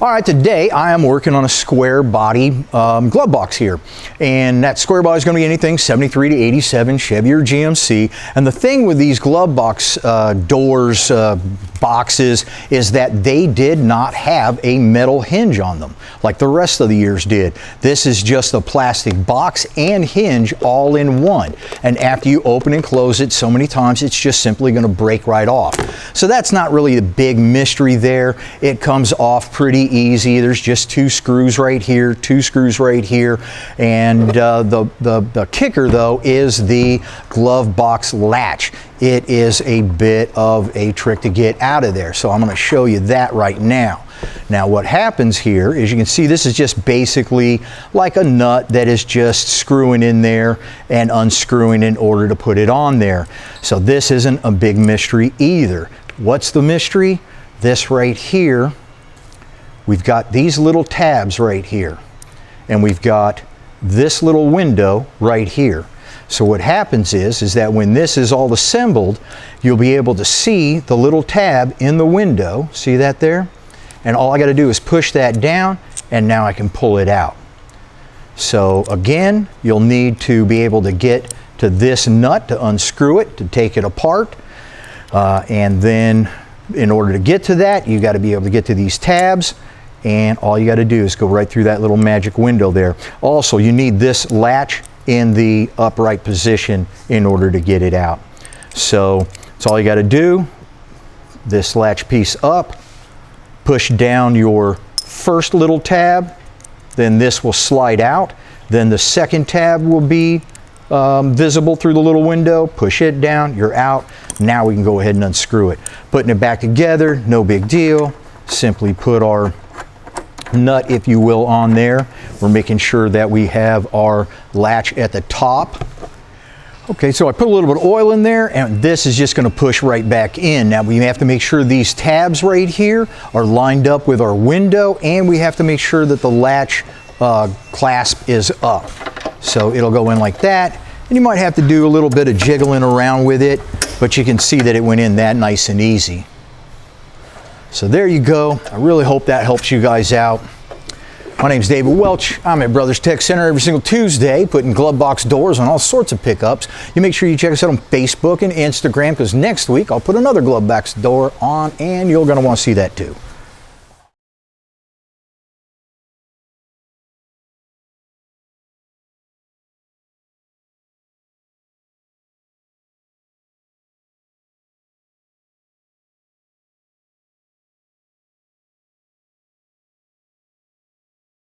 All right, today I am working on a square body glove box here. And that square body is going to be anything 73 to 87 Chevy or GMC. And the thing with these glove box doors, boxes, is that they did not have a metal hinge on them like the rest of the years did. This is just a plastic box and hinge all in one. And after you open and close it so many times, it's just simply going to break right off. So that's not really a big mystery there. It comes off pretty easy. There's just two screws right here, two screws right here, and the kicker though is the glove box latch. It is a bit of a trick to get out of there, so I'm going to show you that right now. Now what happens here is, you can see this is just basically like a nut that is just screwing in there and unscrewing in order to put it on there. So this isn't a big mystery either. What's the mystery? This right here. We've got these little tabs right here, and we've got this little window right here. So what happens is that when this is all assembled, you'll be able to see the little tab in the window. See that there? And all I got to do is push that down, and now I can pull it out. So again, you'll need to be able to get to this nut to unscrew it, to take it apart, and then in order to get to that, you got to be able to get to these tabs. And all you got to do is go right through that little magic window there. Also, you need this latch in the upright position in order to get it out. So that's all you got to do. This latch piece up, push down your first little tab, then this will slide out. Then the second tab will be visible through the little window. Push it down, you're out. Now we can go ahead and unscrew it. Putting it back together, no big deal. Simply put our nut, if you will, on there. We're making sure that we have our latch at the top. Okay, so I put a little bit of oil in there, and this is just going to push right back in. Now we have to make sure these tabs right here are lined up with our window, and we have to make sure that the latch clasp is up. So it'll go in like that, and you might have to do a little bit of jiggling around with it, but you can see that it went in that nice and easy. So there you go. I really hope that helps you guys out. My name's David Welch. I'm at Brothers Tech Center every single Tuesday, putting glove box doors on all sorts of pickups. You make sure you check us out on Facebook and Instagram, because next week I'll put another glove box door on, and you're going to want to see that too.